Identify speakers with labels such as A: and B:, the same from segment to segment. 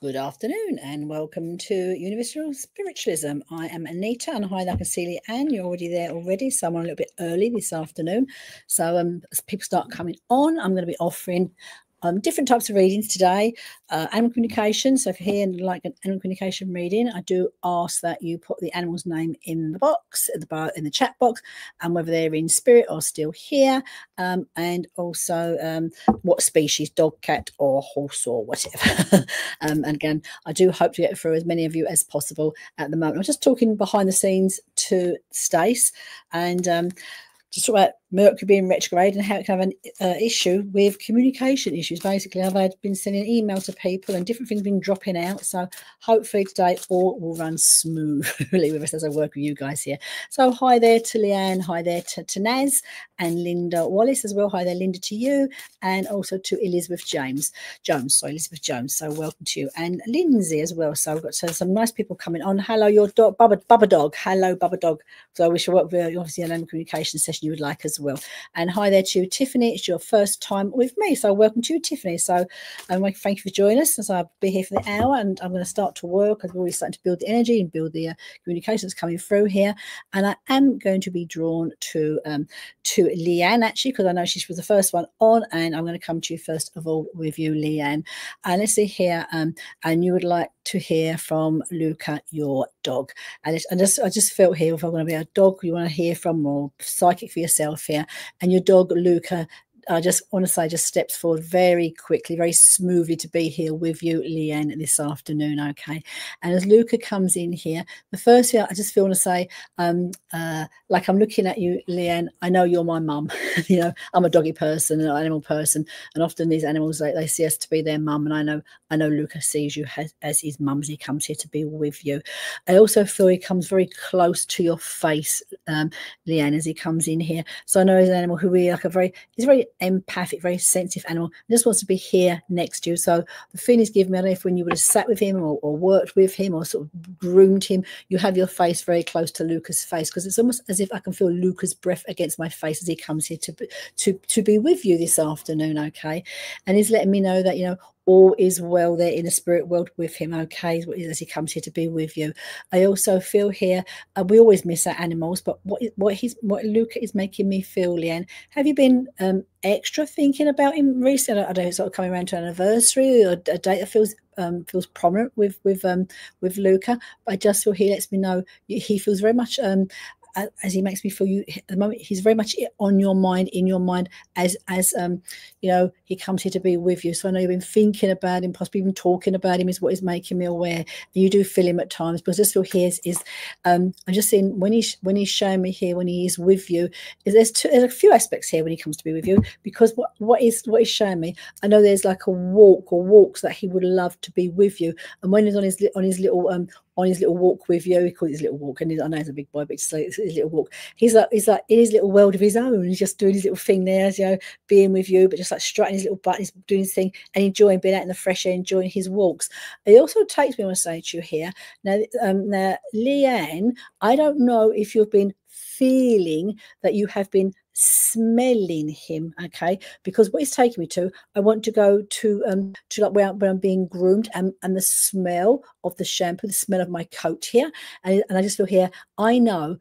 A: Good afternoon and welcome to Universal Spiritualism. I am Anita and hi, I can see Leanne. You're already there already, so I'm a little bit early this afternoon. So as people start coming on, I'm going to be offering different types of readings today. Animal communication. So if you're here and like an animal communication reading, I do ask that you put the animal's name in the box, in the chat box, and whether they're in spirit or still here, and also what species, dog, cat, or horse, or whatever. And again, I do hope to get through as many of you as possible at the moment. I'm just talking behind the scenes to Stace and just talk about Mercury being retrograde and how it can have an issue with communication issues. Basically, I've been sending emails to people and different things been dropping out. So hopefully today all will run smoothly with us as I work with you guys here. So hi there to Leanne, hi there to Naz and Linda Wallace as well. Hi there, Linda, to you, and also to Elizabeth Jones. Elizabeth Jones. So welcome to you, and Lindsay as well. So we've got some nice people coming on. Hello, your dog, Bubba Dog. Hello, Bubba Dog. So I wish I work with obviously an communication session you would like as well. And hi there to you, Tiffany. It's your first time with me, so welcome to you, Tiffany. So thank you for joining us. So I'll be here for the hour and I'm going to start to work. I've already started to build the energy and build the communications coming through here, and I am going to be drawn to Leanne actually, because I know she was the first one on, and I'm going to come to you first of all with you, Leanne. And let's see here, and you would like to hear from Luca, your dog. And I just felt here, if I'm going to be a dog you want to hear from, or psychic for yourself here, and your dog Luca, I just want to say, just steps forward very quickly, very smoothly to be here with you, Leanne, this afternoon, okay? And as Luca comes in here, the first thing I just feel to say, like I'm looking at you, Leanne, I know you're my mum. You know, I'm a doggy person, an animal person, and often these animals, they see us to be their mum, and I know Luca sees you as his mum as he comes here to be with you. I also feel he comes very close to your face, Leanne, as he comes in here. So I know he's an animal who really he's very empathic, very sensitive animal, just wants to be here next to you. So the feeling he's giving me, I don't know if when you would have sat with him or worked with him or sort of groomed him, you have your face very close to Luca's face, because it's almost as if I can feel Luca's breath against my face as he comes here to be with you this afternoon, okay? And he's letting me know that, you know, all is well there in the spirit world with him, okay, as he comes here to be with you. I also feel here, we always miss our animals, but what Luca is making me feel, Leanne, have you been extra thinking about him recently? I don't know, sort of coming around to an anniversary or a date that feels prominent with Luca, but I just feel he lets me know he feels very much as he makes me feel, you at the moment he's very much on your mind, in your mind, as you know, he comes here to be with you. So I know you've been thinking about him, possibly even talking about him is what is making me aware. And you do feel him at times, because I just feel here is I'm just seeing when he's showing me here, when he is with you, there's a few aspects here when he comes to be with you, because what is showing me, I know there's like a walk or walks that he would love to be with you, and when he's on his little walk with you, he calls it his little walk, and I know he's a big boy, but it's his little walk. He's like in his little world of his own. He's just doing his little thing there, you know, being with you, but just like strutting his little butt, he's doing his thing and enjoying being out in the fresh air, enjoying his walks. It also takes me, I want to say to you here, now Leanne, I don't know if you've been feeling that you have been smelling him, okay, because what it's taking me to, I want to go to like where I'm being groomed, and the smell of the shampoo, the smell of my coat here, and I just feel here, I know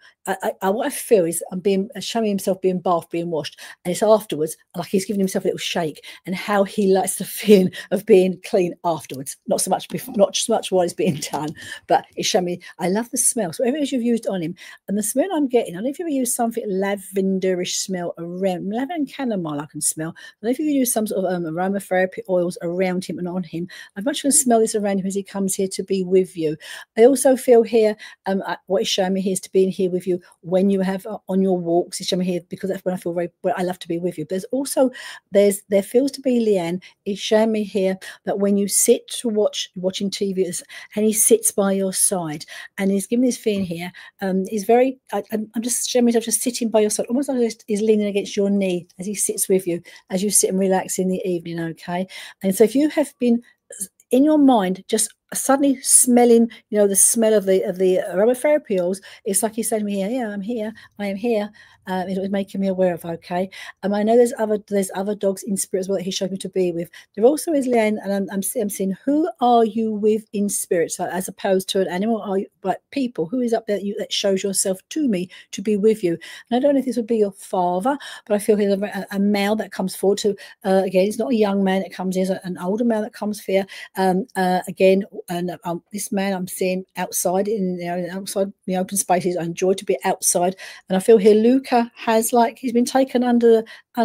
A: what I feel is I'm being showing himself being bathed, being washed, and it's afterwards like he's giving himself a little shake, and how he likes the feeling of being clean afterwards, not so much before, not so much while it's being done, but it's showing me I love the smell. So whatever it is you've used on him, and the smell I'm getting, I don't know if you ever use something lavenderish smell around, lavender and chamomile I can smell. I don't know if you use some sort of aromatherapy oils around him and on him. I'm much going to smell this around him as he comes here to be with you. I also feel here, what is showing me here is to be here with you when you have on your walks. It's showing me here because that's when I feel I love to be with you. But there's also there feels to be, Leanne, is showing me here that when you sit to watching TV and he sits by your side and he's giving this feeling here, he's very, I'm just showing myself just sitting by your side, almost like he's leaning against your knee as he sits with you, as you sit and relax in the evening, okay? And so if you have been in your mind just suddenly smelling, the smell of the aromatherapy oils. It's like he's saying to me, yeah, I'm here, I am here. It was making me aware of, okay. I know there's other dogs in spirit as well that he showed me to be with. There also is, Leanne, and I'm seeing, who are you with in spirit? So as opposed to an animal, are you, but people, who is up there that shows yourself to me to be with you? And I don't know if this would be your father, but I feel he's a male that comes forward to, again, it's not a young man that comes in, it's an older male that comes here. Again, and this man I'm seeing outside outside the open spaces. I enjoy to be outside, and I feel here Luca has, like, he's been taken under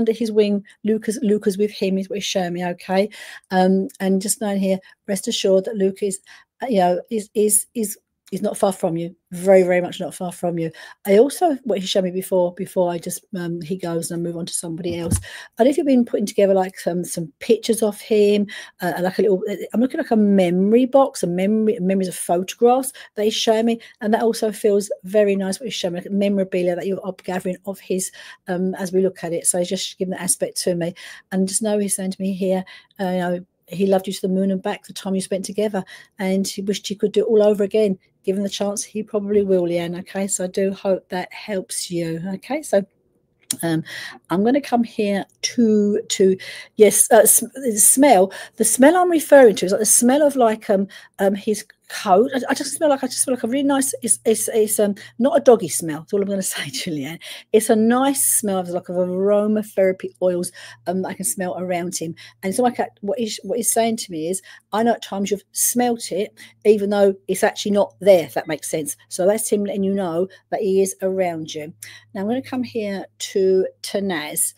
A: his wing. Luca's with him, is what he's showing me, okay. And just knowing here, rest assured that Luca is is not far from you, very, very much not far from you. I also, what he showed me before I just he goes and I move on to somebody else. And if you've been putting together like some pictures of him, like a little, I'm looking like a memory box, memories of photographs that he's showing me, and that also feels very nice. What he's showing me, like memorabilia that you're gathering of his, as we look at it. So he's just giving that aspect to me, and just know he's saying to me here, he loved you to the moon and back, the time you spent together, and he wished he could do it all over again. Given the chance, he probably will, Leanne. Okay, so I do hope that helps you. Okay, so I'm going to come here to yes, the smell. The smell I'm referring to is like the smell of like his coat. I just feel like a really nice. It's not a doggy smell. That's all I'm going to say, Julianne. It's a nice smell of like of aromatherapy oils that I can smell around him. And so like what he's saying to me is, I know at times you've smelt it, even though it's actually not there. If that makes sense. So that's him letting you know that he is around you. Now I'm going to come here to Tanaz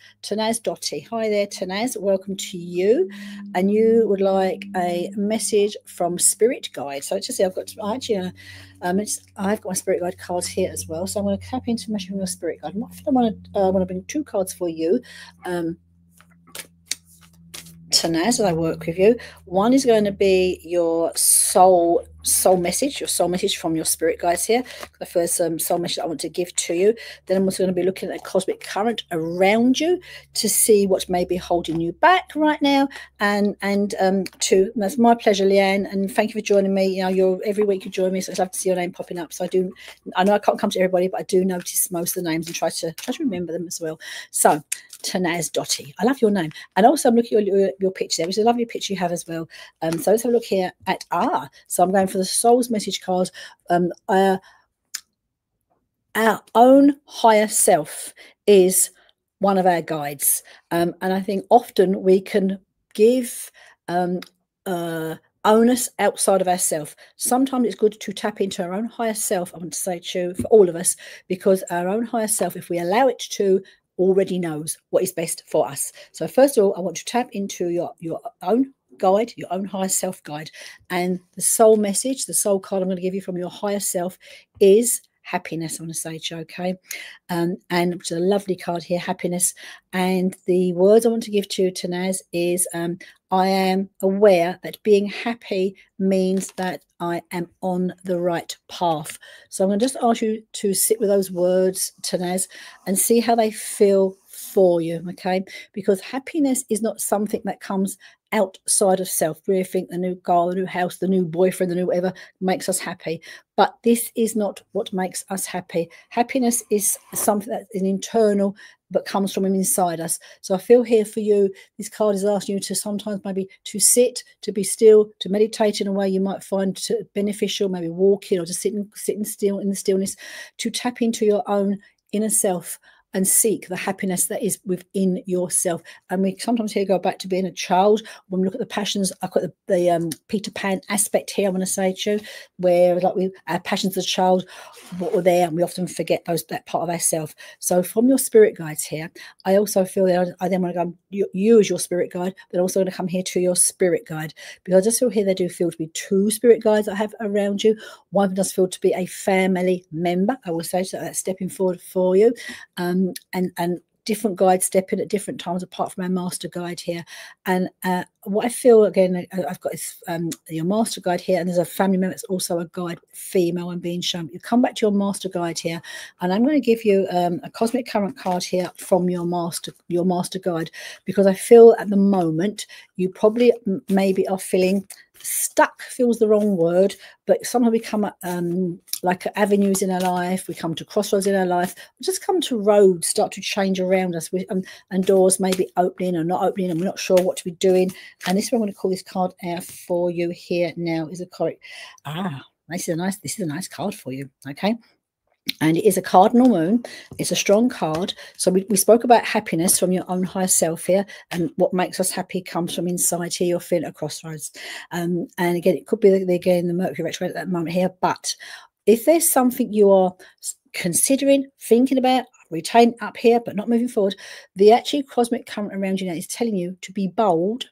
A: Dotty. Hi there, Tanaz. Welcome to you. And you would like a message from Spirit Guide. So just see, I've got I've got my Spirit Guide cards here as well. So I'm going to tap into message from your Spirit Guide. I want to bring 2 cards for you. Tanaz, as I work with you. One is going to be your soul message, from your spirit guides here. The first soul message I want to give to you. Then I'm also going to be looking at a cosmic current around you to see what may be holding you back right now. And that's my pleasure, Leanne, and thank you for joining me. You're every week you join me, so I'd love to see your name popping up. So I know I can't come to everybody, but I do notice most of the names and try to remember them as well. So Tanaz Dotty, I love your name. And also I'm looking at your picture there, which is a lovely picture you have as well. So let's have a look here at so I'm going for the soul's message card. Our own higher self is one of our guides, and I think often we can give onus outside of ourselves. Sometimes it's good to tap into our own higher self. I want to say to for all of us, because our own higher self, if we allow it to, already knows what is best for us. So first of all, I want to tap into your own guide, your own higher self guide, and the soul message, the soul card I'm going to give you from your higher self is happiness. I want to say to you, okay, and which is a lovely card here, happiness. And the words I want to give to Tanaz is I am aware that being happy means that I am on the right path. So I'm going to just ask you to sit with those words, Tanaz, and see how they feel for you, okay? Because happiness is not something that comes outside of self. We think the new car, the new house, the new boyfriend, the new whatever makes us happy. But this is not what makes us happy. Happiness is something that's an internal, but comes from inside us. So I feel here for you, this card is asking you to sometimes maybe to sit, to be still, to meditate in a way you might find beneficial, maybe walking or just sitting still in the stillness, to tap into your own inner self and seek the happiness that is within yourself. And we sometimes here go back to being a child. When we look at the passions, I've got the Peter Pan aspect here, I want to say to you, where like our passions as a child, what were there, and we often forget that part of ourselves. So from your spirit guides here, I also feel that I then want to go, you as your spirit guide, but also going to come here to your spirit guide, because I just feel here they do feel to be 2 spirit guides I have around you. One does feel to be a family member, I will say, so that's stepping forward for you. And different guides step in at different times apart from our master guide here. And what I feel, again, I've got this your master guide here, and there's a family member that's also a guide, female, and being shown. You come back to your master guide here, and I'm going to give you a cosmic current card here from your master guide, because I feel at the moment you probably maybe are feeling stuck feels the wrong word, but sometimes we come like avenues in our life, we come to crossroads in our life, we just come to roads start to change around us, and doors may be opening or not opening, and we're not sure what to be doing. And this is what I'm going to call this card out for you here now. Is a correct this is a nice card for you, okay? And it is a cardinal moon. It's a strong card. So we spoke about happiness from your own higher self here, and what makes us happy comes from inside here. You're feeling at a crossroads. And again, it could be again the Mercury retrograde at that moment here. But if there's something you are considering, thinking about, retain up here, but not moving forward, the actually cosmic current around you now is telling you to be bold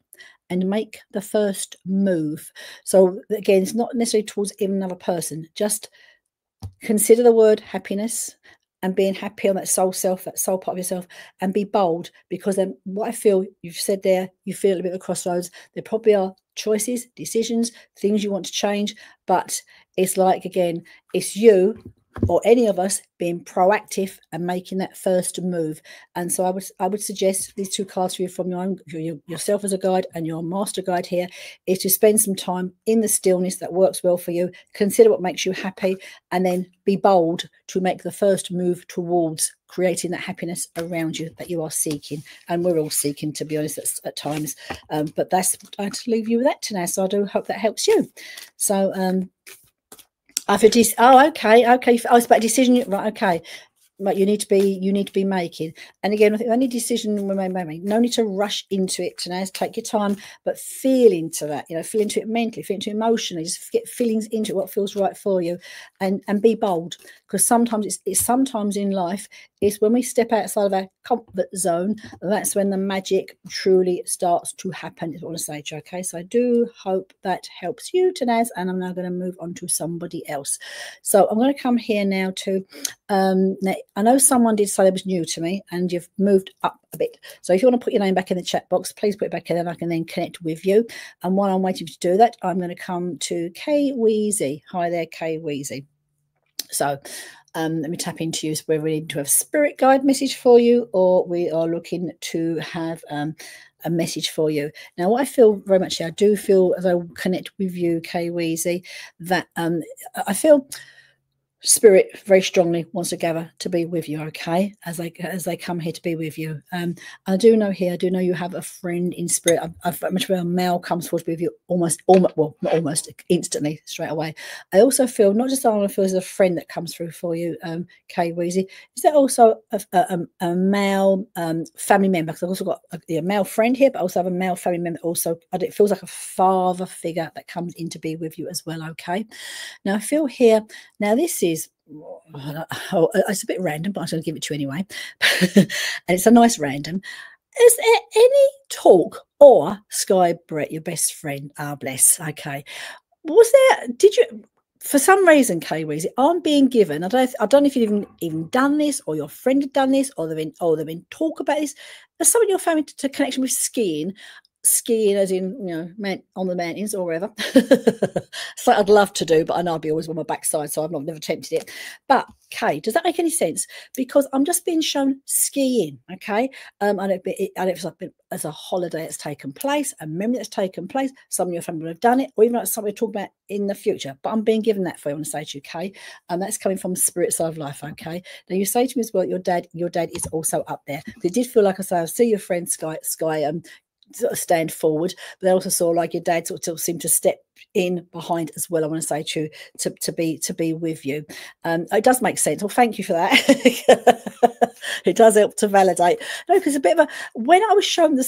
A: and make the first move. So again, it's not necessarily towards even another person. Just consider the word happiness and being happy on that soul self, that soul part of yourself, and be bold, because then what I feel you've said there, you feel a bit of a crossroads. There probably are choices, decisions, things you want to change, but it's like, again, it's you or any of us being proactive and making that first move. And so I would suggest these two cards for you from yourself as a guide and your master guide here is to spend some time in the stillness that works well for you. Consider what makes you happy, and then be bold to make the first move towards creating that happiness around you that you are seeking. And we're all seeking, to be honest, at times. But that's, I'd leave you with that tonight. So I do hope that helps you. So after this, okay. Oh, it's about decision, right? Okay, but you need to be making. And again, I think any decision we make, no need to rush into it tonight. Take your time, but feel into that. Feel into it mentally, feel into it emotionally. Just get feelings into it, what feels right for you, and be bold. Because sometimes it's sometimes in life, it's when we step outside of our comfort zone, that's when the magic truly starts to happen, is what I want to say to you. Okay, so I do hope that helps you, Tanaz, and I'm now going to move on to somebody else. So I'm going to come here now to now, I know someone did say it was new to me, and you've moved up a bit. So if you want to put your name back in the chat box, please put it back in, and I can then connect with you. And while I'm waiting to do that, I'm going to come to Kay Weezy. Hi there, Kay Weezy. So let me tap into you. So we're ready to have spirit guide message for you, or we are looking to have a message for you. Now, what I feel very much here, I do feel, as I connect with you, Kay Weezy, that I feel Spirit very strongly wants to gather to be with you, okay, as they come here to be with you. I do know you have a friend in spirit. I've much of a male comes forward to be with you almost, well, not almost, instantly, straight away. I also feel, not just I want to feel as a friend that comes through for you, Kay Weezy, is there also a male family member? Because I've also got a male friend here, but I also have a male family member also. It feels like a father figure that comes in to be with you as well, okay? Now, I feel here, now this is, it's a bit random, but I'm going to give it to you anyway. And it's a nice random. Is there any talk, or Sky Brett, your best friend, bless, okay, did you, for some reason, Kay Weezy, I'm being given, I don't know if you've even done this, or your friend had done this, or they've been talk about this, there's some in your family to connection with skiing as in, on the mountains or wherever. So I'd love to do, but I know I'd be always on my backside, so I've never attempted it. But Kay, does that make any sense? Because I'm just being shown skiing, okay? And it's like as a holiday that's taken place, a memory that's taken place. Some of your family would have done it, or even like something we're talking about in the future. But I'm being given that for you, I want to say to you, Kay. And that's coming from the spirit side of life, okay? Now you say to me as well, your dad is also up there. It did feel like I say, I see your friend Sky sort of stand forward, but they also saw like your dad sort of seemed to step in behind as well. I want to say to be with you. It does make sense. Well, thank you for that. It does help to validate. No, because a bit of a, when I was shown the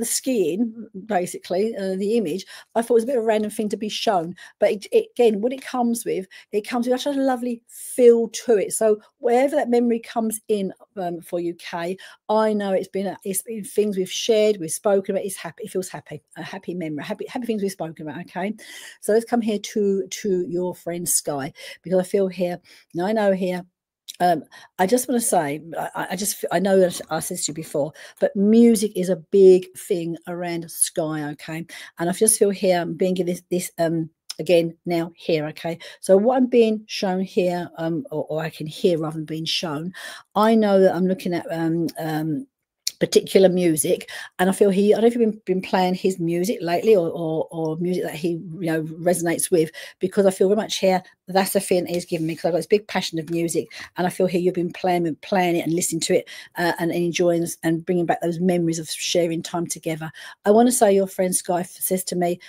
A: skiing, basically the image, I thought it was a bit of a random thing to be shown. But again, what it comes with such a lovely feel to it. So wherever that memory comes in for you, Kay, I know it's been things we've shared, we've spoken about. It's happy. It feels happy. A happy memory. Happy things we've spoken about. Okay. So let's come here to your friend Sky, because I feel here, and I know here, I just want to say, I know that I said to you before, but music is a big thing around Sky, okay? And I just feel here, I'm being given this again now here, okay? So what I'm being shown here, or I can hear rather than being shown, I know that I'm looking at particular music, and I feel I don't know if you've been playing his music lately, or music that he resonates with, because I feel very much here that's the feeling he's given me, because I've got this big passion of music, and I feel here you've been playing it and listening to it, and enjoying and bringing back those memories of sharing time together. I want to say your friend Sky says to me,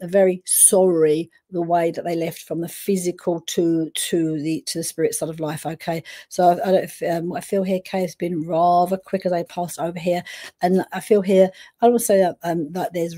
A: very sorry the way that they left from the physical to the spirit side of life. Okay, so I feel here, Kay, has been rather quick as I passed over here, and I feel here, I will say that that there's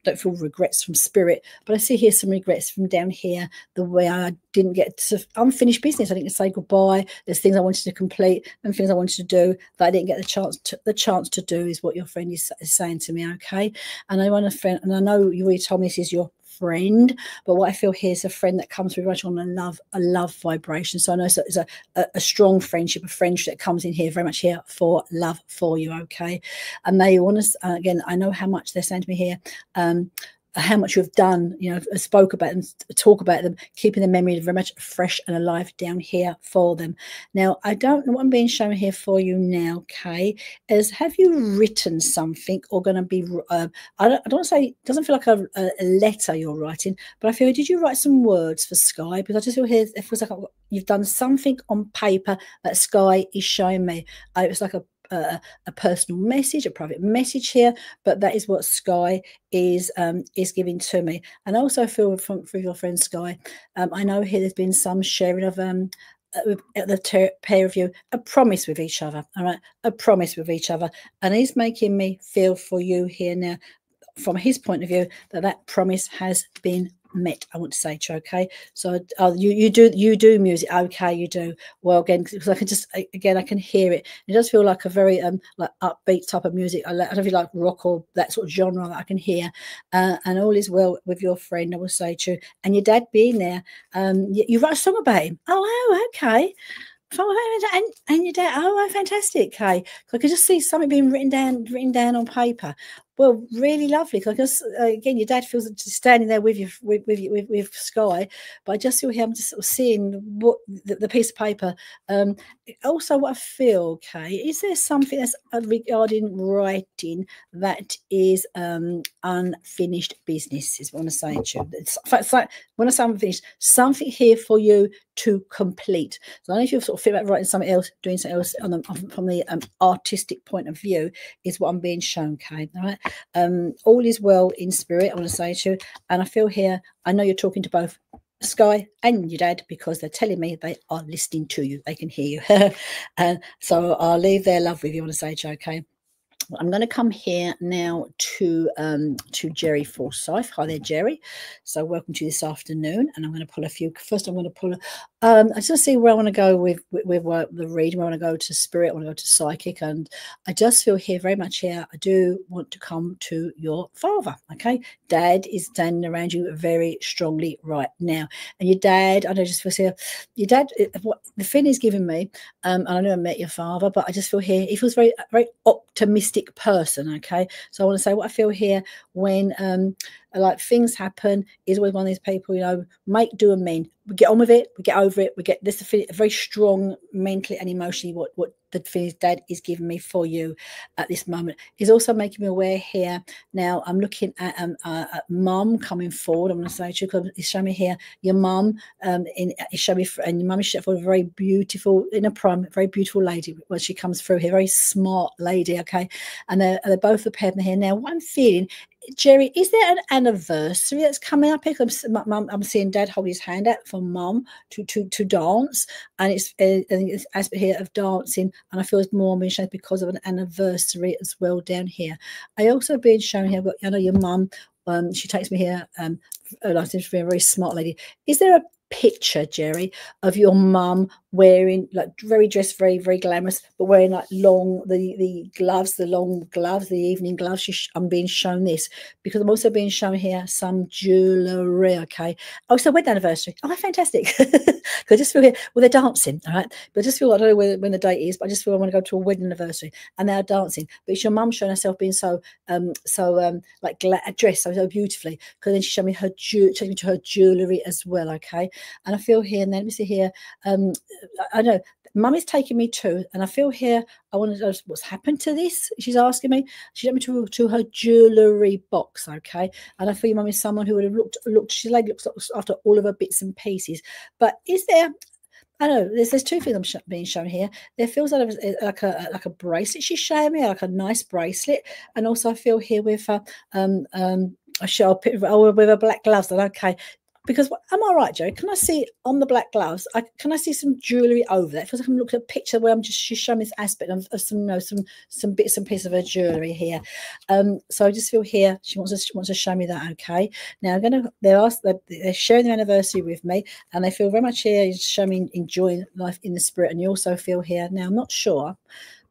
A: don't feel regrets from spirit, but I see here some regrets from down here, the way I didn't get to unfinished business. I didn't say goodbye. There's things I wanted to complete and things I wanted to do that I didn't get the chance to do, is what your friend is saying to me. Okay, and I want a friend, and I know you already told me this is your friend, but what I feel here is a friend that comes very much on a love vibration. So I know it's a strong friendship, a friendship that comes in here very much here for love for you. Okay, and they want to again, I know how much they're saying to me here, how much you've done, spoke about them, talk about them, keeping the memory very much fresh and alive down here for them. Now, I don't know what I'm being shown here for you now, Kay, is have you written something, or going to be, I don't want to say, it doesn't feel like a letter you're writing, but I feel, did you write some words for Sky? Because I just feel here, it feels like you've done something on paper that Sky is showing me. It was like a personal message, a private message here, but that is what Sky is giving to me. And I also feel for your friend Sky, I know here there's been some sharing of the pair of you, a promise with each other. All right, a promise with each other, and he's making me feel for you here now, from his point of view, that promise has been met. I want to say to you, okay. So you do music, okay, you do. Well, again, because I can just, again, I can hear it. It does feel like a very like upbeat type of music. I don't feel like rock or that sort of genre that I can hear. And all is well with your friend, I will say to you. And your dad being there, you wrote a song about him. Oh, okay. And your dad, oh, fantastic, Kay. I could just see something being written down on paper. Well, really lovely. Because again, your dad feels just standing there with you, with Sky. But I just feel here, I'm just sort of seeing what the piece of paper. Also, what I feel, Kay, is there something that's regarding writing that is unfinished business? Is what I want to say to you. It's like when I say unfinished, something here for you to complete. So I don't know if you sort of feel about writing something else, doing something else from the artistic point of view, is what I'm being shown, Kay. All right. All is well in spirit, I want to say to you. And I feel here, I know you're talking to both Sky and your dad, because they're telling me they are listening to you. They can hear you. And so I'll leave their love with you, I want to say to you, okay. I'm going to come here now to Jerry Forsyth. Hi there, Jerry. So welcome to this afternoon, and I'm going to pull a few. First, I'm going to pull. I just want to see where I want to go with the reading. I want to go to spirit. I want to go to psychic, and I just feel here very much here. I do want to come to your father. Okay, Dad is standing around you very strongly right now, and your dad. I know, just feel here. Your dad. What the feeling he's giving me, and I never met your father, but I just feel here he feels very optimistic person. Okay, so I want to say what I feel here when like things happen is always one of these people, make do and mend. We get on with it, we get over it, we get this very strong mentally and emotionally. What the feelings Dad is giving me for you at this moment is also making me aware here. Now I'm looking at mum coming forward. I'm going to say to you, because it's showing me here your mum it's showing me, and your mum is showing for a very beautiful, in a prime, very beautiful lady when she comes through here, very smart lady. Okay, and they're both paired in here. Now what I'm feeling, Jerry, is there an anniversary that's coming up? I'm seeing Dad hold his hand out for Mum to dance, and I think it's aspect here of dancing, and I feel it's more being shown because of an anniversary as well down here. I also being shown here, but I know your Mum. She takes me here. I seem to be a very smart lady. Is there a picture, Jerry, of your mum wearing like very dressed, very, very glamorous, but wearing like long the gloves, the long gloves, the evening gloves? I'm being shown this because I'm also being shown here some jewellery. Okay. Oh, so wedding anniversary. Oh, fantastic. I just feel here, well, they're dancing, all right? But I just feel, I don't know when the date is, but I just feel I want to go to a wedding anniversary and they're dancing. But it's your mum showing herself being so like dressed so beautifully, because then she showed me her take me to her jewellery as well. Okay. And I feel here, and then let me see here. I know Mum is taking me to, and I feel here, I want to know what's happened to this. She's asking me. She took me to her jewellery box, okay? And I feel Mum is someone who would have looked, she looks after all of her bits and pieces. But is there, I don't know, there's two things being shown here. There feels like a bracelet she's showing me, like a nice bracelet. And also I feel here with a shell with a black gloves. And okay, because am I right, Joe? Can I see on the black gloves? Can I see some jewellery over there? It feels like I'm looking at a picture where she's showing this aspect of some, some bits and pieces of her jewellery here. So I just feel here she wants to show me that. Okay, now they're sharing their anniversary with me, and they feel very much here showing me enjoying life in the spirit. And you also feel here. Now I'm not sure,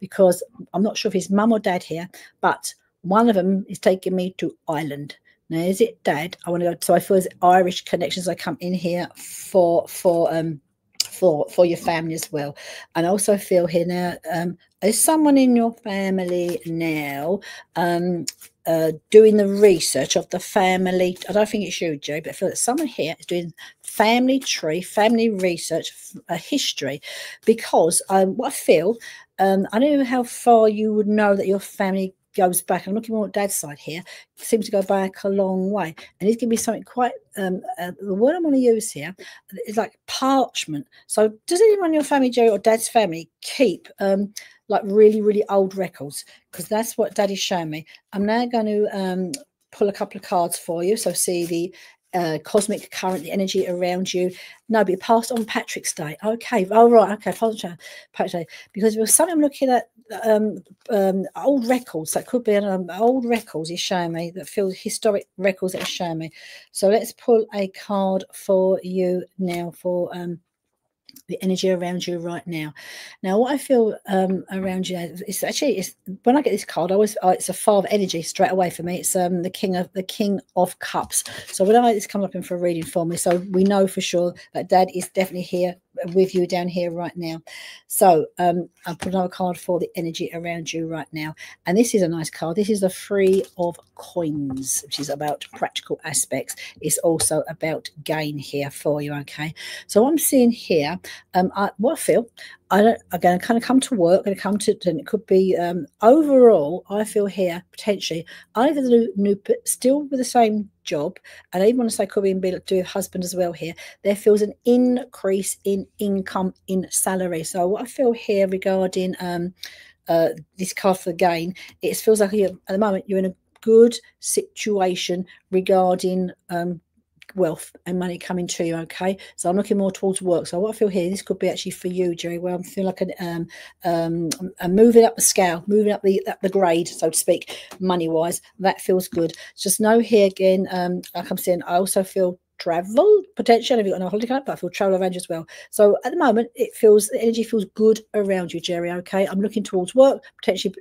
A: because I'm not sure if it's mum or dad here, but one of them is taking me to Ireland. Now, is it Dad? I want to go. So I feel there's Irish connections. I come in here for your family as well, and I also feel here now. Is someone in your family now doing the research of the family? I don't think it's you, Joe, but I feel that someone here is doing family tree, family research, history, because what I feel. I don't know how far you would know that your family goes back. I'm looking more at Dad's side here. Seems to go back a long way, and he's giving me something quite. The word I'm going to use here is like parchment. So, does anyone in your family, Joe, or Dad's family, keep like really, really old records? Because that's what Daddy's showing me. I'm now going to pull a couple of cards for you. So, see the cosmic current, the energy around you. No, but it passed on Patrick's Day. Okay. Oh, right. Okay. Patrick's Day. Because there was something I'm looking at, old records. That could be old records he's showing me, that feels historic records that he's showing me. So let's pull a card for you now for the energy around you right now. Now, what I feel around you, it's when I get this card, it's a Father energy straight away for me. It's the King of Cups. So when I this comes up in for a reading for me, so we know for sure that Dad is definitely here with you down here right now. So I'll put another card for the energy around you right now, and this is a nice card. This is the Three of Coins, which is about practical aspects. It's also about gain here for you. Okay, so what I'm seeing here, what I feel, I'm going to kind of come to work, going to come to, and it could be overall, I feel here potentially either still with the same job, and I even want to say could be do with husband as well here. There feels an increase in income, in salary. So what I feel here regarding this card for gain, it feels like at the moment you're in a good situation regarding wealth and money coming to you. Okay, so I'm looking more towards work. So what I feel here, this could be actually for you, Jerry, where I feel like a moving up the scale, moving up the grade, so to speak, money wise. That feels good. Just know here again, like I'm saying, I also feel travel potential. If you've got no holiday coming up, but I feel travel around you as well. So at the moment, the energy feels good around you, Jerry. Okay, I'm looking towards work, potentially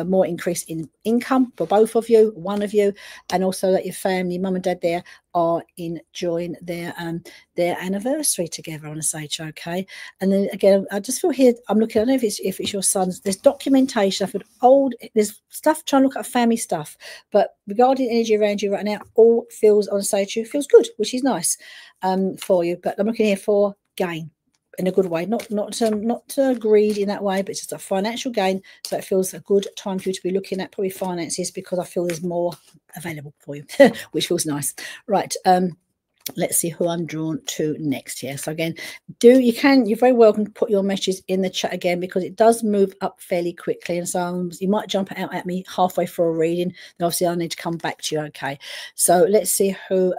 A: more increase in income for both of you, one of you, and also that your family, mum and dad, there are enjoying their anniversary together. I want to say, okay. And then again, I just feel here, I'm looking, I don't know if it's your son's, there's documentation. I've got there's stuff, trying to look at family stuff, but regarding energy around you right now, all feels, I want to say to you, feels good, which is nice for you. But I'm looking here for gain in a good way, not greed in that way, but just a financial gain. So it feels a good time for you to be looking at probably finances, because I feel there's more available for you, which feels nice. Right. Let's see who I'm drawn to next here. So again, you're very welcome to put your messages in the chat again, because it does move up fairly quickly, and so you might jump out at me halfway through a reading, then obviously I need to come back to you. Okay, so let's see who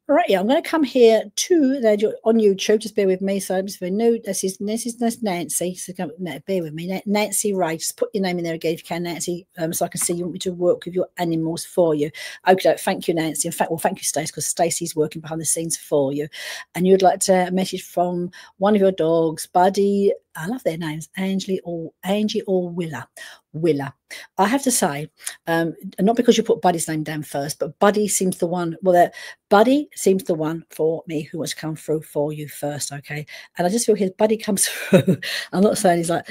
A: all right, yeah, I'm going to come here to on YouTube. Just bear with me. So I'm just very new. This is Nancy. So bear with me, Nancy Ray. Just put your name in there again if you can, Nancy, so I can see you want me to work with your animals for you. Okay, thank you, Nancy. In fact, well, thank you, Stacey, because Stacey's working behind the scenes for you. And you'd like to message from one of your dogs, Buddy. I love their names, Angie or Willa. I have to say, not because you put Buddy's name down first, but Buddy seems the one. Well, Buddy seems the one for me who wants to come through for you first, okay? And I just feel his Buddy comes through. I'm not saying he's like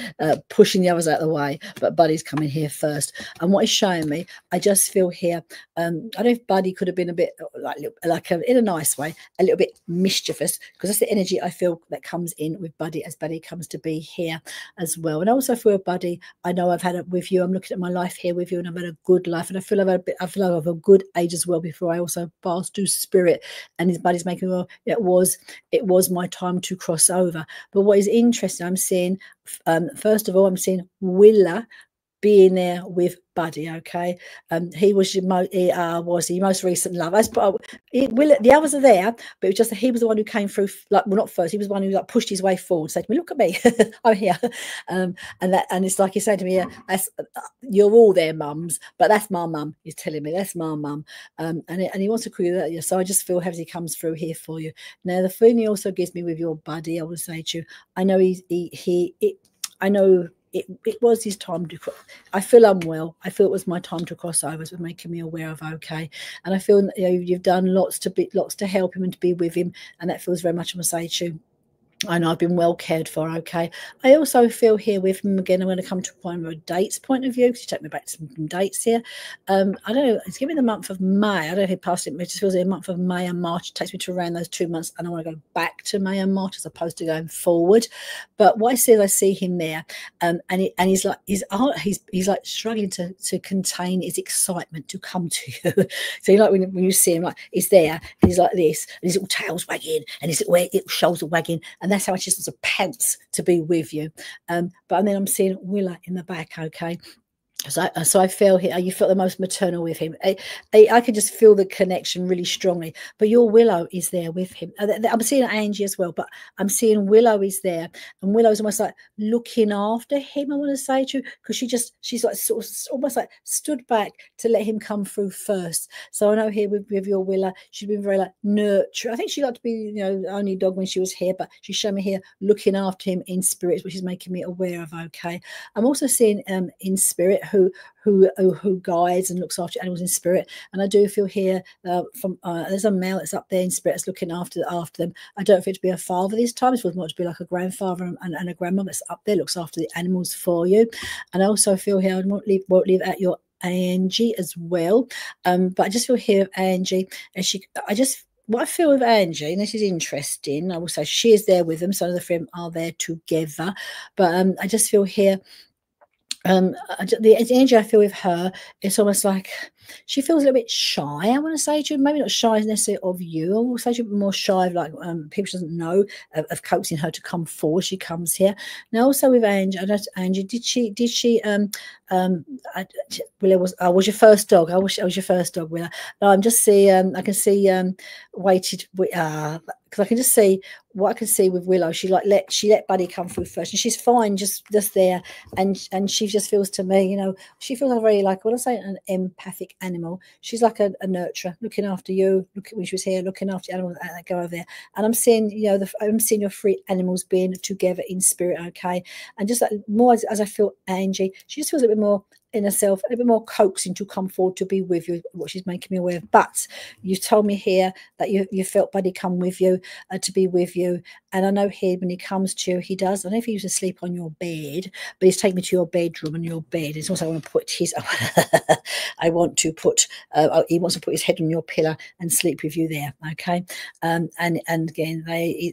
A: pushing the others out of the way, but Buddy's coming here first. And what he's showing me, I just feel here. I don't know if Buddy could have been a bit in a nice way, a little bit mischievous, because that's the energy I feel that comes in with Buddy as Buddy comes to be be here as well. And also for a buddy, I know I've had it with you. I'm looking at my life here with you, and I've had a good life, and I feel I feel like I have a good age as well before I also passed to spirit. And his buddy's making, well, it was my time to cross over. But what is interesting, I'm seeing, first of all, I'm seeing Willa being there with Buddy. Okay, he was your most recent love. The others are there, but it was just that he was the one who came through. Like, well, not first. He was the one who like pushed his way forward. Said to me, "Look at me, I'm here." And it's like he said to me, "Yeah, that's you're all there, mums, but that's my mum." He's telling me that's my mum, and he wants to call you that. Yeah, so I just feel as he comes through here for you. Now, the feeling he also gives me with your buddy, I will say to you, I know I know. It was his time to. I feel unwell. I feel it was my time to cross over. So making me aware of okay, and I feel you've done lots to help him and to be with him, and that feels very much. I'm gonna say to you, I know I've been well cared for, okay. I also feel here with him again, I'm going to come to one of a dates point of view, because you take me back to some dates here. I don't know, it's giving the month of May. I don't know if he passed it, it just feels like a month of May and March. It takes me to around those 2 months, and I want to go back to May and March as opposed to going forward. But what I see is I see him there, and he's like he's like struggling to contain his excitement to come to you. So like when you see him, like he's there, and he's like this, and his little tail's wagging, and his little shoulders are wagging, and that's how much it's a pants to be with you. But then I'm seeing Willa in the back, okay. So I feel here, you felt the most maternal with him. I can just feel the connection really strongly. But your Willow is there with him. I'm seeing Angie as well, but I'm seeing Willow is there, and Willow's almost like looking after him. I want to say to you, because she's like sort of almost like stood back to let him come through first. So I know here with your Willow, she's been very like nurture. I think she liked to be only dog when she was here, but she's shown me here looking after him in spirits, which is making me aware of. Okay, I'm also seeing in spirit who guides and looks after animals in spirit, and I do feel here there's a male that's up there in spirit that's looking after them. I don't feel it to be a father this time. It feels more to be like a grandfather and a grandmother that's up there, looks after the animals for you. And I also feel here I won't leave out your Angie as well, but I just feel here Angie, and what I feel with Angie, and this is interesting, I will say she is there with them, some of the three are there together, but I just feel here the energy I feel with her, it's almost like she feels a little bit shy. I want to say to you, maybe not shy necessarily of you. I will say she's more shy of like people she doesn't know of coaxing her to come forward. She comes here now. Also with Angie, I don't, Angie, did she Willa was your first dog? I wish I was your first dog, Willa. No, I'm just seeing I can see waited because I can just see what I can see with Willow. She let Buddy come through first, and she's fine just there, and she just feels to me, she feels like very like, when I say an empathic animal, she's like a nurturer, looking after you. Look when she was here, looking after the animals that go over there, and I'm seeing I'm seeing your three animals being together in spirit, okay, and just like more as I feel Angie, she just feels a bit more in herself, a bit more coaxing to come forward to be with you, what she's making me aware of. But you told me here that you felt Buddy come with you to be with you, and I know here when he comes to you, he does. I don't know if he used to sleep on your bed, but he's taken me to your bedroom and your bed. It's also I want to put his he wants to put his head on your pillow and sleep with you there, okay. And again,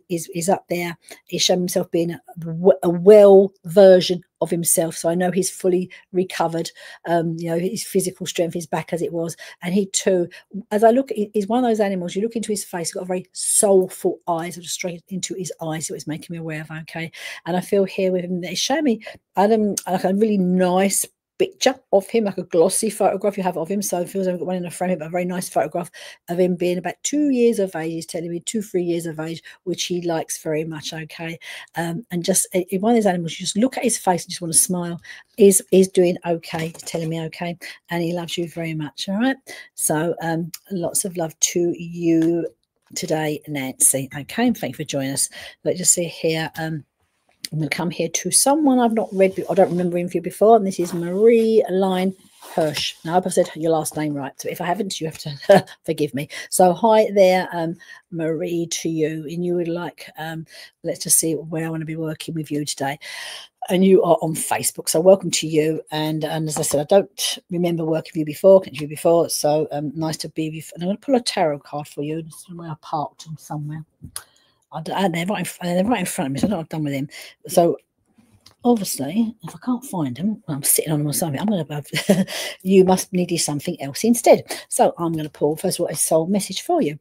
A: he's up there. He's shown himself being a well version of himself, so I know he's fully recovered. His physical strength is back as it was, and he too, as I look, he's one of those animals. You look into his face, he's got a very soulful eyes, straight into his eyes. So it's making me aware of, okay. And I feel here with him, they show me like a really nice picture of him, like a glossy photograph you have of him. So it feels like I've got one in a frame, but a very nice photograph of him being about 2 years of age. He's telling me 2-3 years of age, which he likes very much, okay. And just one of these animals, you just look at his face and just want to smile. Is doing okay, he's telling me okay, and he loves you very much. All right, so lots of love to you today, Nancy. Okay, and thank you for joining us. Let's just see here. I'm going to come here to someone I've not read, I don't remember him for you before, and this is Marie Line Hirsch. Now, I hope I said your last name right, so if I haven't, you have to forgive me. So hi there, Marie, to you, and you would like, let's just see where I want to be working with you today. And you are on Facebook, so welcome to you. And as I said, I don't remember working with you before, so nice to be with you. And I'm going to pull a tarot card for you. This is where I parked them somewhere. They're right in front of me, so I don't know what I've done with them. So obviously, if I can't find them, I'm sitting on them or something, I'm going to have, you must need something else instead. So I'm going to pull, first of all, a soul message for you.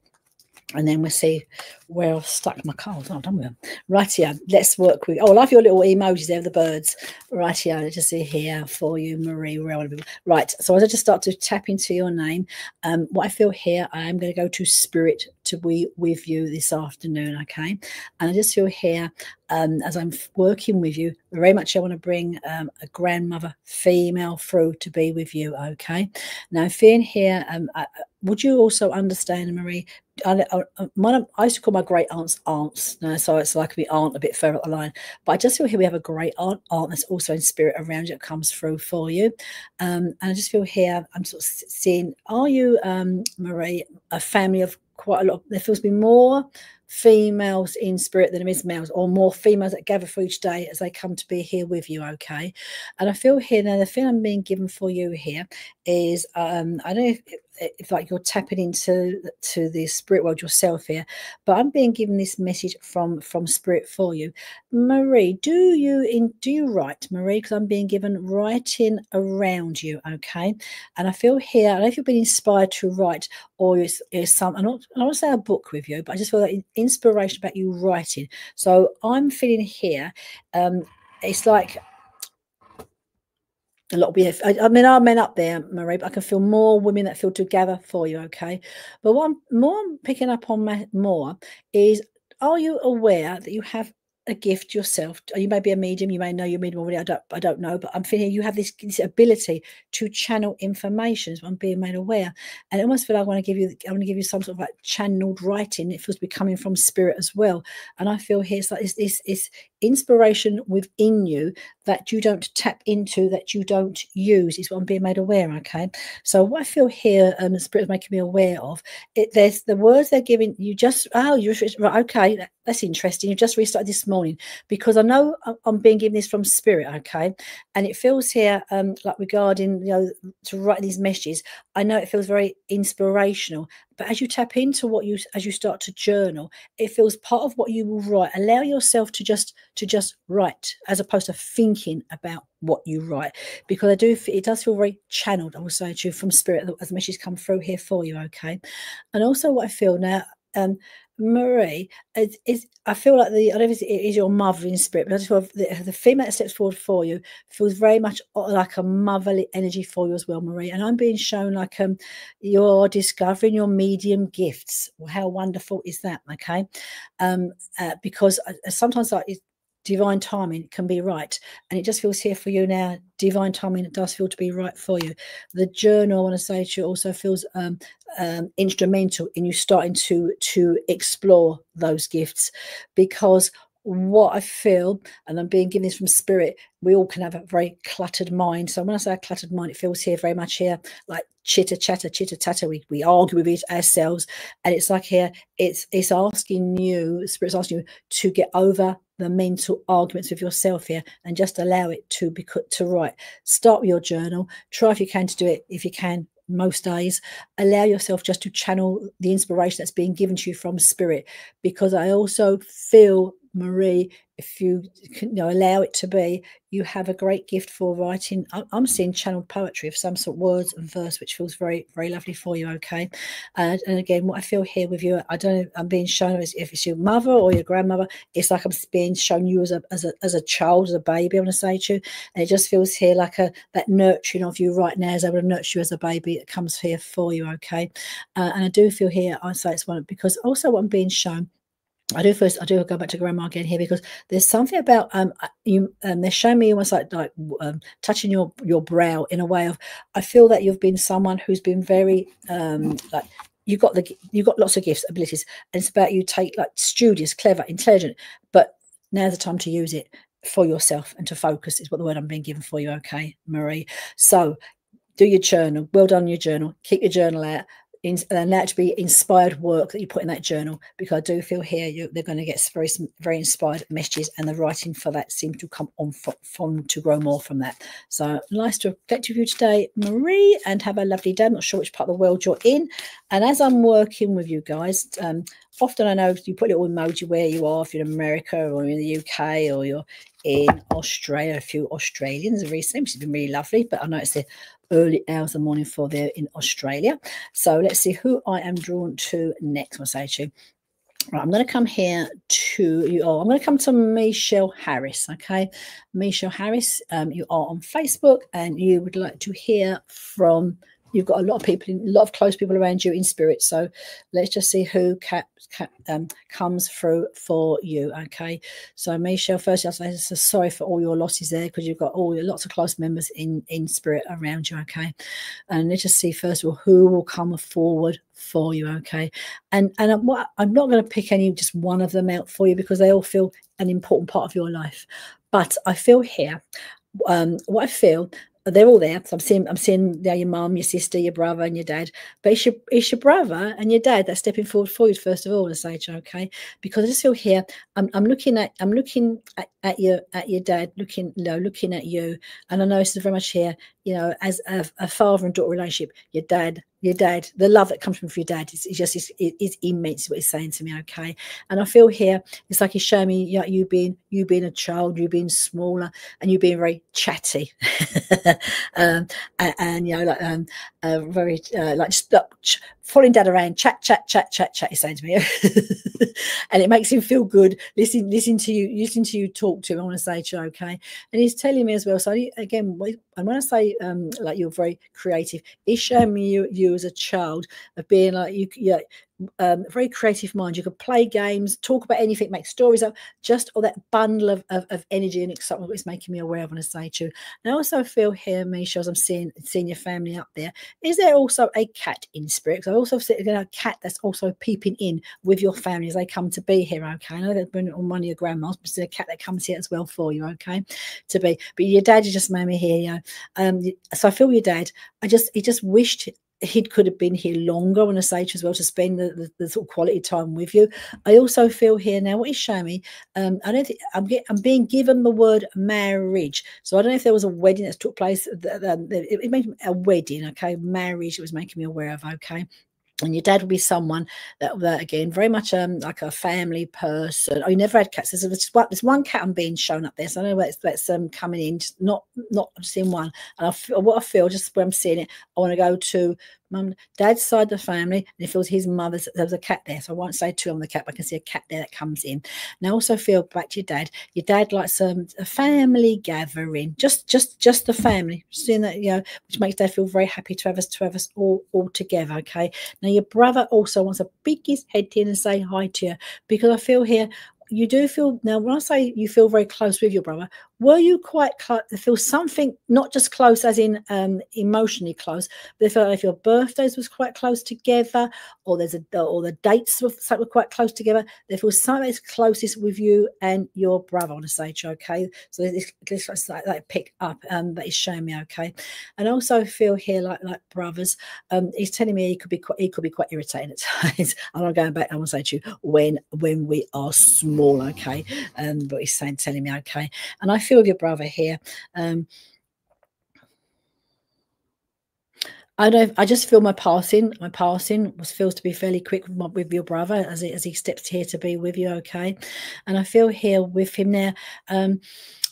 A: And then we'll see where I've stuck my cards. Oh, done with them. Right here, let's work with. Oh, I love your little emojis there, the birds. Right here, let's just see here for you, Marie. Where I want to be. Right. So as I just start to tap into your name, what I feel here, I am going to go to spirit to be with you this afternoon. Okay. And I just feel here, as I'm working with you, very much I want to bring a grandmother female through to be with you. Okay. Now, feeling here, would you also understand, Marie? I used to call my great aunts so it's like my aunt a bit further up the line, but I just feel here we have a great aunt that's also in spirit around you that comes through for you. And I just feel here I'm sort of seeing, are you, Marie, a family of quite a lot? There feels to be more females in spirit than there is males, or more females that gather for each day as they come to be here with you. Okay. And I feel here now, the thing I'm being given for you here is I don't know if like you're tapping into the spirit world yourself here, but I'm being given this message from spirit for you, Marie. Do you write, Marie? Because I'm being given writing around you. Okay. And I feel here, I don't know if you've been inspired to write, or is some, I don't want to say a book with you, but I just feel like inspiration about you writing. So I'm feeling here, it's like a lot of, I mean, our men up there, Marie, but I can feel more women that feel together for you. Okay. But what I'm picking up on more is, are you aware that you have a gift yourself? You may be a medium, you may know you're medium already, I don't know, but I'm feeling you have this ability to channel information, is what I'm being made aware. And I almost feel like I want to give you some sort of like channeled writing. It feels to be coming from spirit as well. And I feel here it's like this inspiration within you that you don't tap into, that you don't use, is what I'm being made aware. Okay. So what I feel here, the spirit is making me aware of it, there's the words they're giving you, just you're right. Okay, that's interesting. You just restarted this morning, because I know I'm being given this from spirit. Okay. And it feels here like regarding, to write these messages, I know it feels very inspirational. But as you tap into as you start to journal, it feels part of what you will write. Allow yourself to just write, as opposed to thinking about what you write, because it does feel very channeled, I will say to you, from spirit, as the messages come through here for you. Okay. And also what I feel now, Marie, I feel like I don't know if it is your mother in spirit, but I just feel the female that steps forward for you feels very much like a motherly energy for you as well, Marie. And I'm being shown like you're discovering your medium gifts. Well, how wonderful is that? Okay. Because sometimes like divine timing can be right, and it just feels here for you now, divine timing, it does feel to be right for you. The journal, I want to say to you, also feels instrumental in you starting to explore those gifts, because what I feel, and I'm being given this from spirit, we all can have a very cluttered mind. So when I say a cluttered mind, it feels here very much here like chitter chatter, we argue with it ourselves, and it's like here it's asking you, spirit's asking you to get over the mental arguments with yourself here, and just allow it to be to write. Start with your journal, try if you can to do it, if you can most days. Allow yourself just to channel the inspiration that's being given to you from spirit, because I also feel, Marie, if you can, allow it to be, you have a great gift for writing. I'm seeing channeled poetry of some sort, words and verse, which feels very, very lovely for you. Okay. And again, what I feel here with you, I don't know, I'm being shown as if it's your mother or your grandmother, it's like I'm being shown you as a child, as a baby, I want to say to you. And it just feels here like that nurturing of you right now, as I would nurture you as a baby, that comes here for you. Okay. And I do feel here, I say it's one, because also what I'm being shown, I do go back to grandma again here, because there's something about they're showing me almost like touching your brow in a way of, I feel that you've been someone who's been very like you've got lots of gifts, abilities, and it's about you like studious, clever, intelligent, but now's the time to use it for yourself and to focus, is what the word I'm being given for you. Okay, Marie. So do your journal. Well done, your journal. Keep your journal out. And allow it to be inspired work that you put in that journal, because I do feel here they're going to get very, very inspired messages, and the writing for that seems to come on from to grow more from that. So nice to reflect with you today, Marie, and have a lovely day. I'm not sure which part of the world you're in, and as I'm working with you guys, often I know you put a little emoji where you are, if you're in America or in the UK or you're in Australia. A few Australians recently, which has been really lovely, but I know it's the early hours of the morning for there in Australia. So let's see who I am drawn to next. I'll say to you. Right, I'm going to come here to you. Oh, I'm going to come to Michelle Harris. Okay, Michelle Harris, you are on Facebook and you would like to hear from. You've got a lot of people, a lot of close people around you in spirit. So let's just see who comes through for you. Okay. So Michelle, first I'll say so sorry for all your losses there, because you've got lots of close members in spirit around you. Okay. And let's just see first of all who will come forward for you. Okay. And I'm not going to pick just one of them out for you, because they all feel an important part of your life. But I feel here, what I feel, they're all there. So I'm seeing your mum, your sister, your brother, and your dad. But it's your brother and your dad that's stepping forward for you first of all, to say, okay, because I just feel here. I'm looking at your dad, looking at you, and I know this is very much here. As a father and daughter relationship, your dad, the love that comes from your dad is immense. What he's saying to me, okay. And I feel here, it's like he's showing me you being a child, you being smaller, and you being very chatty, and very like just following dad around, chat. He's saying to me, and it makes him feel good. Listen to you talk to him. I want to say to you, okay. And he's telling me as well. So again, and when I say like you're very creative, he's showing me you as a child of being like very creative mind. You could play games, talk about anything, make stories up, just all that bundle of energy and excitement is making me aware of. I want to say to you. And I also feel here, Michelle, as I'm seeing your family up there, is there also a cat in spirit? Because I also see a cat that's also peeping in with your family as they come to be here, okay. I know they've been on one of your grandmas, but there's a cat that comes here as well for you, okay, to be. But your dad, you just made me here, so I feel your dad, he just wished he could have been here longer, I want to say to you as well, to spend the sort of quality time with you. I also feel here now, what he's showing me, I don't think I'm being given the word marriage. So I don't know if there was a wedding that took place. It made a wedding, okay, marriage. It was making me aware of, okay. And your dad would be someone that again, very much like a family person. Oh, you never had cats. There's one cat I'm being shown up there, so I know that's coming in, just not just in one. And what I feel, just where I'm seeing it, I want to go to mum, dad's side of the family, and if it was his mother's, there was a cat there. So I won't say two on the cat, but I can see a cat there that comes in. And I also feel back to your dad. Your dad likes a family gathering, just the family, seeing that, which makes dad feel very happy to have us all together. Okay. Now your brother also wants to peek his head in and say hi to you, because I feel here you do feel, now when I say you feel very close with your brother, were you quite close? Feel something, not just close as in emotionally close, but I felt like if your birthdays was quite close together, or the dates were quite close together, there feels something that's closest with you and your brother, I want to say to you, okay. So this like pick up that is showing me, okay. And I also feel here like brothers, he's telling me he could be quite irritating at times. I'm not going back, I want to say to you, when we are small, okay. But he's telling me, okay. And I feel with your brother here, I just feel my passing feels to be fairly quick with your brother as he steps here to be with you, okay. And I feel here with him now,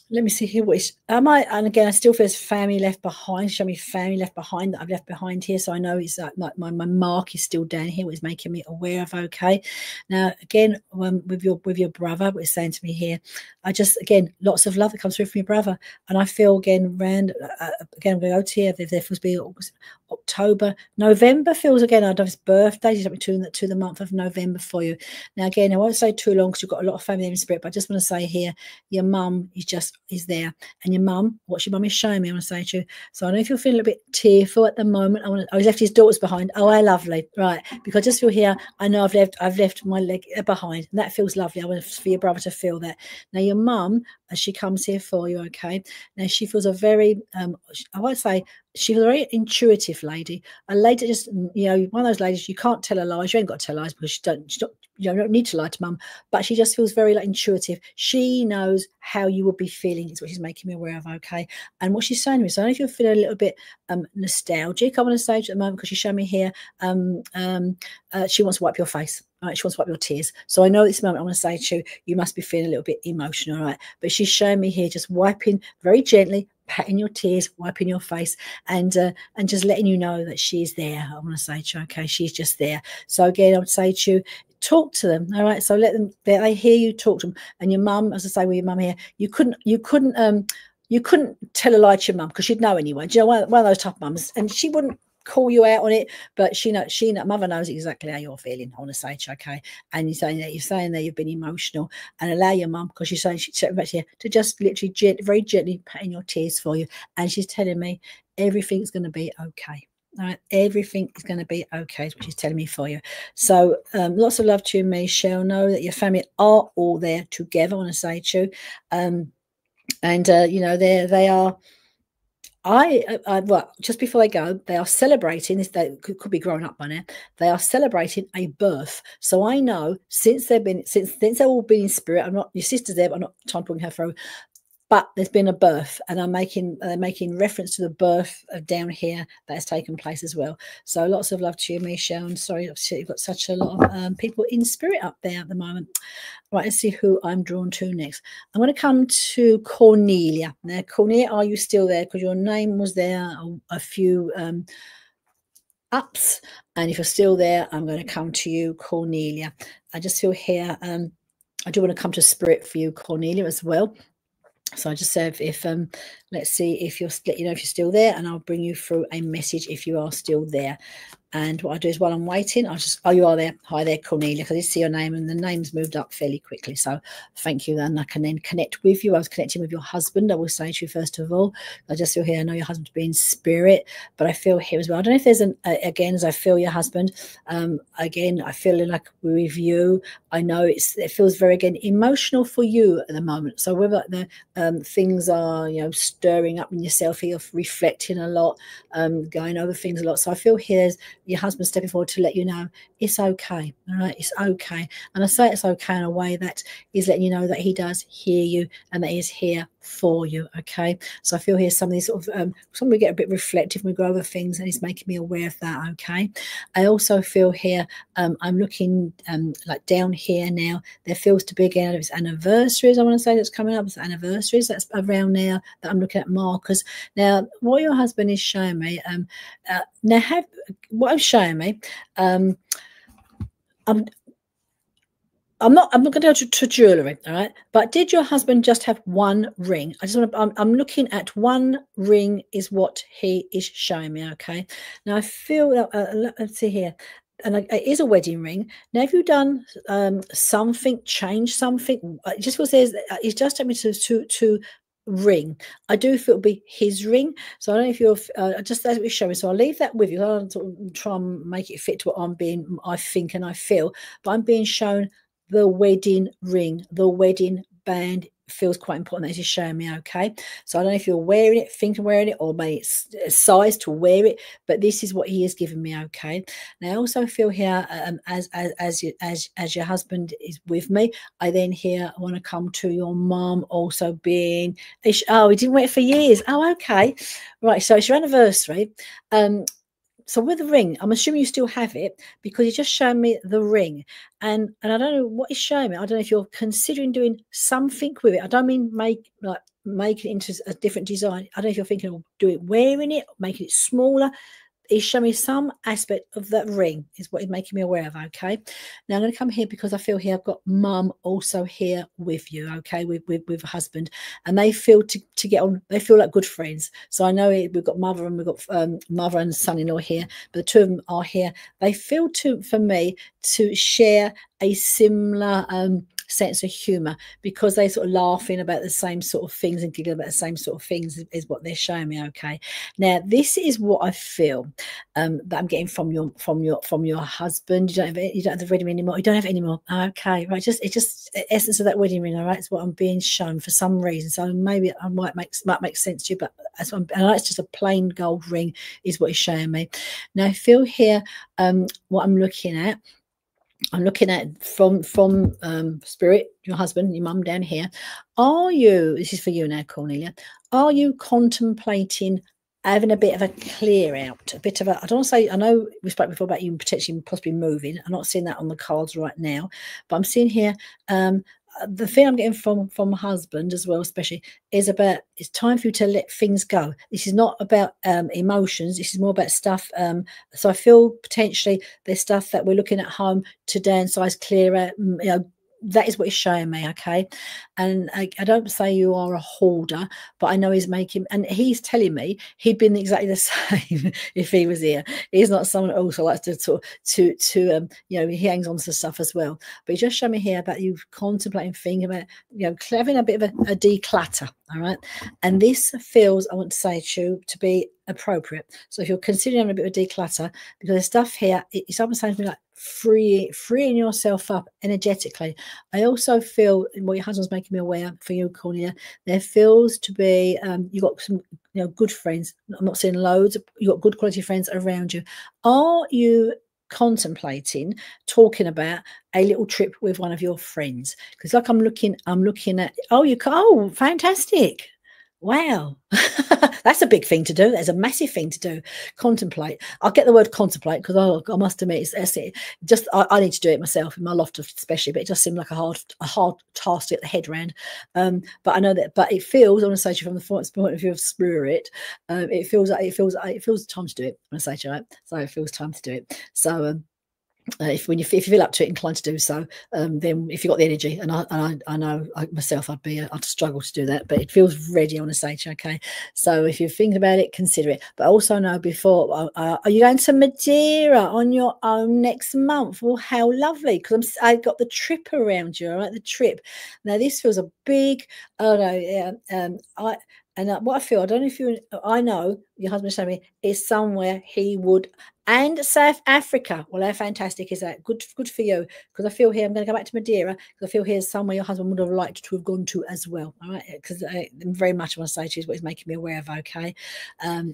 A: let me see here. And again, I still feel there's family left behind. Show me family left behind that I've left behind here. So I know it's like my mark is still down here, which is making me aware of, okay. Now, again, with your brother, what he's saying to me here, again, lots of love that comes through from your brother. And I feel again, again, I'm going to go to here. There feels to be October, November feels again, I don't know if it's birthdays, to the month of November for you. Now, again, I won't say too long because you've got a lot of family in spirit, but I just want to say here, your mum is there, and your mum, what your mum is showing me, I want to say to you. So I know if you're feeling a bit tearful at the moment, he's left his daughters behind. Oh, how lovely, right? Because I just feel here, I know I've left my leg behind, and that feels lovely. I want for your brother to feel that. Now, your mum, as she comes here for you, okay. Now she feels a very, I won't say. She's a very intuitive lady, a lady that just, one of those ladies, you can't tell her lies. You ain't got to tell lies because you don't need to lie to mum, but she just feels very intuitive. She knows how you would be feeling, is what she's making me aware of, okay. And what she's saying to me, so I don't know if you're feeling a little bit nostalgic, I want to say at the moment, because she's showing me here, she wants to wipe your face. All right, she wants to wipe your tears. So I know at this moment I want to say to you, you must be feeling a little bit emotional, right? But she's showing me here just wiping very gently, patting your tears, wiping your face, and just letting you know that she's there. I want to say to you, okay, she's just there. So again, I would say to you, talk to them. All right, so let them, they hear you, talk to them. And your mum, as I say, with your mum here, you couldn't tell a lie to your mum because she'd know anyway. Do you know, one of those tough mums, and she wouldn't call you out on it, but mother knows exactly how you're feeling. I want to say to you, okay, and you're saying that you've been emotional, and allow your mum, because she's saying she's back here, to just literally very gently patting your tears for you, and she's telling me everything's going to be okay. All right, everything is going to be okay, is what she's telling me for you. So lots of love to you, Michelle. Know that your family are all there together. I want to say to you, and you know, they are. Well, just before they go, they are celebrating this. They could be grown up by now. They are celebrating a birth. So I know since they've all been in spirit. I'm not your sister's there, but I'm not trying to bring her through. But there's been a birth, and they're making reference to the birth of down here that has taken place as well. So lots of love to you, Michelle. I'm sorry, you've got such a lot of people in spirit up there at the moment. Right, let's see who I'm drawn to next. I'm going to come to Cornelia. Now, Cornelia, are you still there? Because your name was there a few ups. And if you're still there, I'm going to come to you, Cornelia. I just feel here, I do want to come to spirit for you, Cornelia, as well. So I just say if let's see if you're, if you're still there, and I'll bring you through a message if you are still there. And what I do is, while I'm waiting, oh, you are there. Hi there, Cornelia, because I see your name, and the name's moved up fairly quickly. So thank you. And I can then connect with you. I was connecting with your husband. I will say to you, first of all, I just feel here, I know your husband to be in spirit, but I feel here as well. I don't know if there's again, as I feel your husband, again, I feel like with you, I know it feels very, again, emotional for you at the moment. So whether the things are, you know, stirring up in yourself, you're reflecting a lot, going over things a lot. So I feel here's your husband stepping forward to let you know it's okay. All right, it's okay. And I say it's okay in a way that is letting you know that he does hear you and that he is here for you. Okay, so I feel here some of these sort of some we get a bit reflective when we go over things, and he's making me aware of that. Okay, I also feel here I'm looking like down here now, there feels to be, again, it's anniversaries, I want to say, that's coming up. It's anniversaries that's around now that I'm looking at markers. Now what your husband is showing me, now what I'm showing me, I'm not going to go to jewellery, all right? But did your husband just have one ring? I just want to, I'm looking at one ring is what he is showing me, okay? Now I feel, let's see here, and it is a wedding ring. Now, have you done something, changed something? It just was there's, it's just taking me to ring. I do feel it'll be his ring. So I don't know if you're just as we showing. So I'll leave that with you. I'll sort of try and make it fit to what I think and I feel, but I'm being shown the wedding ring, the wedding band. Feels quite important as you're showing me. Okay, so I don't know if you're wearing it, think of wearing it, or maybe it's a size to wear it, but this is what he has given me. Okay, now I also feel here as your husband is with me, I then here want to come to your mom also being, oh, we didn't wait for years. Oh, okay, right, so it's your anniversary. So with the ring, I'm assuming you still have it because you're just showing me the ring. And I don't know what it's showing me. I don't know if you're considering doing something with it. I don't mean make it into a different design. I don't know if you're thinking of doing it, wearing it, making it smaller. He's showing me some aspect of that ring is what he's making me aware of. Okay, now I'm going to come here because I feel here I've got mum also here with you. Okay, with a husband, and they feel to get on. They feel like good friends. So I know we've got mother and we've got mother and son-in-law here, but the two of them are here. They feel for me to share a similar sense of humor because they sort of laughing about the same sort of things and giggling about the same sort of things is what they're showing me. Okay, now this is what I feel that I'm getting from your husband. You don't have the wedding ring anymore. You don't have it anymore. Okay, right. It's just the essence of that wedding ring. All right, it's what I'm being shown for some reason. So maybe I might make sense to you, but that's what and it's just a plain gold ring is what he's showing me. Now I feel here what I'm looking at. I'm looking at from spirit, your husband, your mum down here. Are you, this is for you now, Cornelia, are you contemplating having a bit of a clear out, a bit of a, I don't want to say, I know we spoke before about you potentially possibly moving. I'm not seeing that on the cards right now, but I'm seeing here, the thing I'm getting from my husband as well, especially, is about it's time for you to let things go. This is not about emotions. This is more about stuff. So I feel potentially there's stuff that we're looking at home to downsize, clear out. You know, that is what he's showing me, okay? And I don't say you are a hoarder, but I know he's making, and he's telling me he'd been exactly the same if he was here. He's not someone who also likes to sort of, you know, he hangs on to stuff as well. But he just showed me here about you contemplating, thinking about, you know, having a bit of a declutter, all right? And this feels, I want to say to you, to be appropriate. So if you're considering having a bit of a declutter, because there's stuff here, it's almost saying to me like freeing yourself up energetically. I also feel, what your husband's making me aware for you, Cornelia, there feels to be you've got some, you know, good friends. I'm not saying loads, you've got good quality friends around you. Are you contemplating talking about a little trip with one of your friends? Because like I'm looking at, oh, fantastic. Wow. That's a big thing to do. That's a massive thing to do. Contemplate. I'll get the word contemplate because I must admit, just I need to do it myself in my loft especially, but it just seemed like a hard task to get the head around. But I know that, but it feels, I want to say to you from the point of view of spirit, it feels time to do it. I want to say to you, right? So it feels time to do it. So if you feel up to it, inclined to do so, then if you've got the energy, and I know myself, I'd struggle to do that, but it feels ready, I want to say to you, okay? So if you're thinking about it, consider it. But also know before, are you going to Madeira on your own next month? Well, how lovely, because I got the trip around you, all right? The trip. Now this feels a big, oh no, yeah, what I feel, I don't know if you, I know your husband showed me, is somewhere he would, and South Africa. Well, how fantastic is that? Good for you. Because I feel here, I'm going to go back to Madeira, because I feel here somewhere your husband would have liked to have gone to as well. All right, because very much I want to say to you is what he's making me aware of. Okay,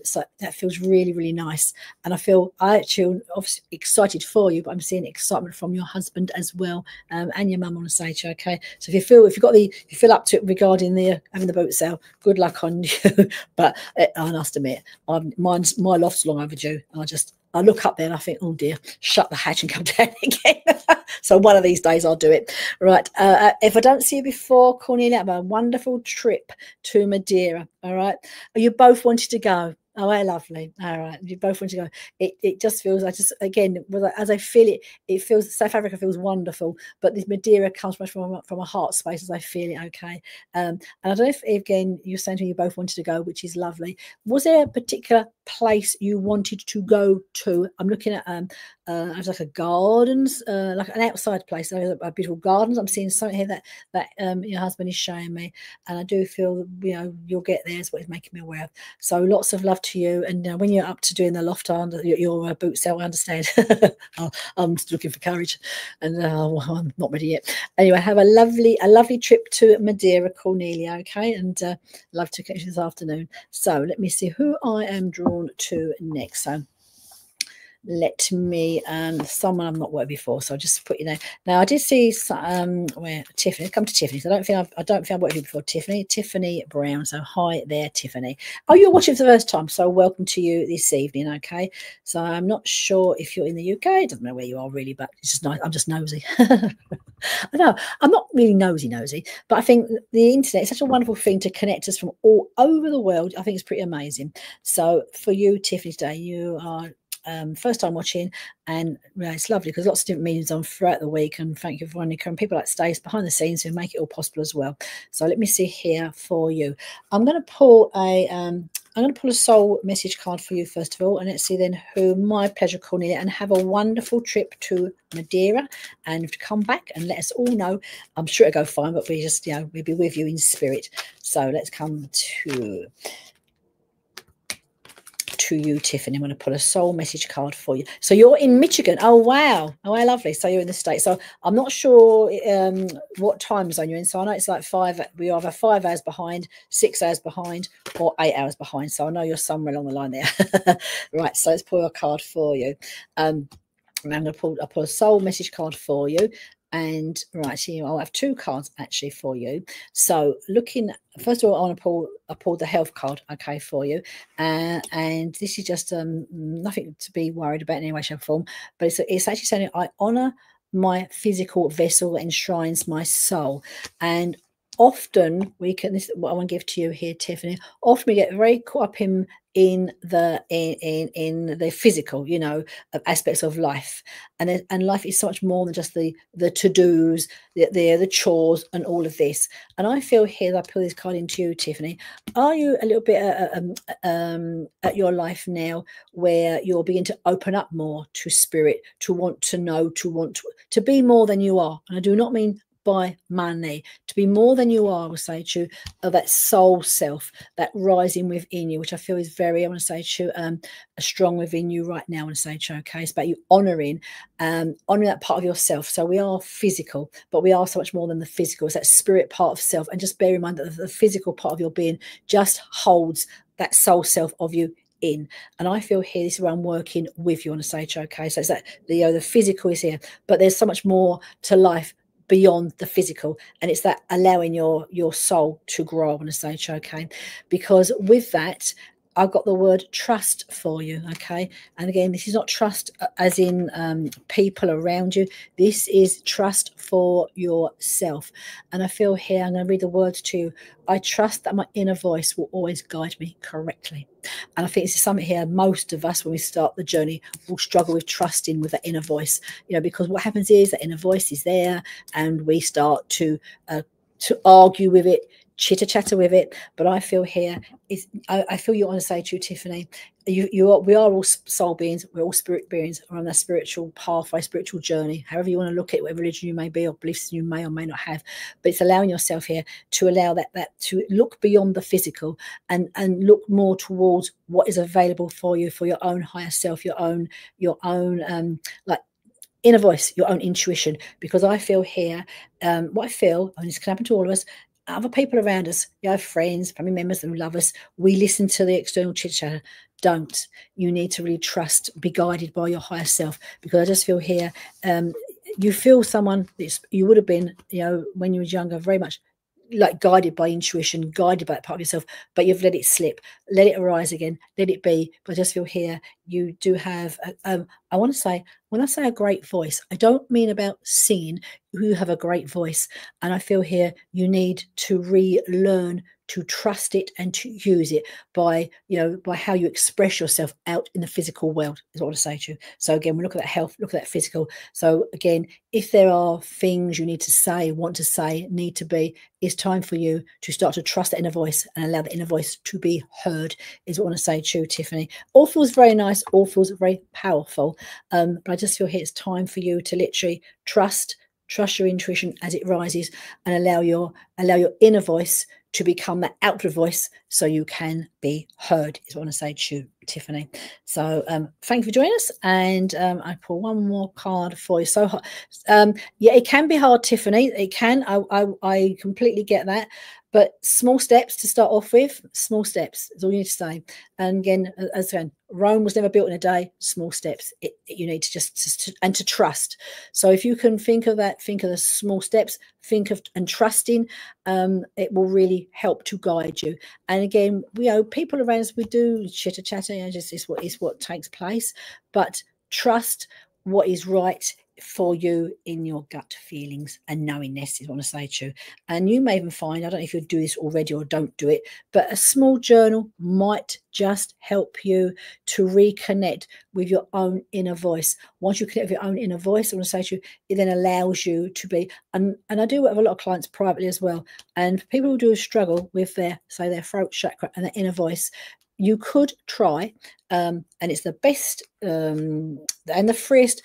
A: so that feels really, really nice, and I actually obviously excited for you, but I'm seeing excitement from your husband as well, and your mum, I want to say to you. Okay, so if you feel up to it regarding the having the boat sale, good luck on you. But I must admit, my loft's long overdue. I look up there and I think, oh dear, shut the hatch and come down again. So one of these days I'll do it. Right. If I don't see you before, Cornelia, have a wonderful trip to Madeira. All right. You both wanted to go. Oh, how lovely. All right. You both want to go. It just feels, again, as I feel it, it feels, South Africa feels wonderful, but this Madeira comes much from a heart space as I feel it, okay? And I don't know if, again, you're saying to me you both wanted to go, which is lovely. Was there a particular place you wanted to go to? I'm looking at, like a gardens, like an outside place, a beautiful gardens. I'm seeing something here that your husband is showing me, and I do feel, you know, you'll get there is what he's making me aware of. So lots of love to you, and when you're up to doing the loft on your boot sale, I understand. I'm just looking for courage, and I'm not ready yet. Anyway, have a lovely trip to Madeira, Cornelia. Okay, and love to catch you this afternoon. So let me see who I am drawn to next. So let me someone I've not worked before, so I'll just put you there. Now I did see where Tiffany, come to Tiffany. So I don't think I've worked with you before. Tiffany Brown. So hi there, Tiffany. Oh, you're watching for the first time, so welcome to you this evening. Okay, so I'm not sure if you're in the UK. It doesn't know where you are really, but it's just nice. I'm just nosy. I know I'm not really nosy, but I think the internet is such a wonderful thing to connect us from all over the world. I think it's pretty amazing. So for you, Tiffany, today you are first time watching, and it's lovely because lots of different meetings on throughout the week, and thank you for running people like Stace behind the scenes who make it all possible as well. So let me see here for you. I'm going to pull a soul message card for you first of all, and let's see then who. My pleasure, Cornelia, and have a wonderful trip to Madeira, and to come back and let us all know. I'm sure it'll go fine, but we just, you know, we'll be with you in spirit. So let's come to you, Tiffany. I'm going to put a soul message card for you. So you're in Michigan. Oh wow. Oh, how lovely. So you're in the States. So I'm not sure what time zone you're in. So I know it's like we either 5 hours behind, 6 hours behind, or 8 hours behind. So I know you're somewhere along the line there. Right, so let's pull a card for you. And I'm going to pull a soul message card for you. And right here, I'll have two cards actually for you. So looking, first of all, I want to pull the health card, okay, for you. And this is just nothing to be worried about in any way, shape, or form. But it's actually saying I honor my physical vessel enshrines my soul. And often we can, this is what I want to give to you here, Tiffany. Often we get very caught up in the physical, you know, aspects of life, and life is so much more than just the to-dos, the chores and all of this. And I feel here that I pull this card into you, Tiffany. Are you a little bit at your life now where you're beginning to open up more to spirit, to want to know, to be more than you are? And I do not mean by money, to be more than you are, I will say to you, of that soul self, that rising within you, which I feel is very, I want to say to you, strong within you right now. I want to say to you, okay, it's about you honoring that part of yourself. So we are physical, but we are so much more than the physical. It's that spirit part of self. And just bear in mind that the physical part of your being just holds that soul self of you in. And I feel here, this is where I'm working with you on a stage, okay? So it's that the physical is here, but there's so much more to life beyond the physical, and it's that allowing your soul to grow on a stage, okay? Because with that, I've got the word trust for you, okay? And again, this is not trust as in people around you. This is trust for yourself. And I feel here, I'm going to read the words to you. I trust that my inner voice will always guide me correctly. And I think this is something here, most of us, when we start the journey, will struggle with trusting with that inner voice, you know, because what happens is that inner voice is there and we start to argue with it, chitter chatter with it. But I feel here is I feel you want to say to you, Tiffany, we are all soul beings, we're all spirit beings, we're on that spiritual pathway, spiritual journey, however you want to look at it, whatever religion you may be or beliefs you may or may not have. But it's allowing yourself here to allow that to look beyond the physical and look more towards what is available for you, for your own higher self, your own like inner voice, your own intuition. Because I feel here, what I feel, and this can happen to all of us, other people around us, you have friends, family members who love us, we listen to the external chit chatter. Don't. You need to really trust, be guided by your higher self. Because I just feel here, you feel someone that you would have been, you know, when you were younger, very much like guided by intuition, guided by that part of yourself, but you've let it slip, let it arise again, let it be. But I just feel here, you do have, I want to say, when I say a great voice, I don't mean about singing. You have a great voice. And I feel here, you need to relearn to trust it and to use it by, you know, by how you express yourself out in the physical world, is what I want to say to you. So again, we look at that health, look at that physical. So again, if there are things you need to say, want to say, need to be, it's time for you to start to trust that inner voice and allow the inner voice to be heard, is what I want to say to you, Tiffany. All feels very nice, all feels very powerful. But I just feel here it's time for you to literally trust your intuition as it rises and allow your inner voice to become that outer voice so you can be heard, is what I want to say to you, Tiffany. So thank you for joining us. And I pull one more card for you. So yeah, it can be hard, Tiffany. It can. I completely get that. But small steps to start off with, small steps is all you need to say. And again, as again, Rome was never built in a day. Small steps. You need to just and to trust. So if you can think of that, think of the small steps, think of and trusting, it will really help to guide you. And again, you know, people around us, we do chitter chatter. You know, just is what takes place. But trust what is right for you in your gut feelings and knowingness, is what I want to say to you. And you may even find, I don't know if you do this already or don't do it, but a small journal might just help you to reconnect with your own inner voice. Once you connect with your own inner voice, I want to say to you, it then allows you to be, and I do work with a lot of clients privately as well, and people who do struggle with their throat chakra and their inner voice, you could try, and it's the best and the freest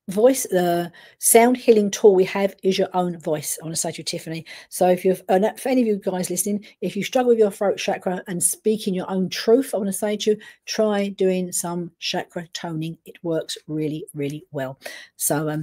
A: voice, the sound healing tool we have is your own voice. I want to say to you, Tiffany. So if you've, for any of you guys listening, if you struggle with your throat chakra and speaking your own truth, I want to say to you, try doing some chakra toning. It works really, really well. So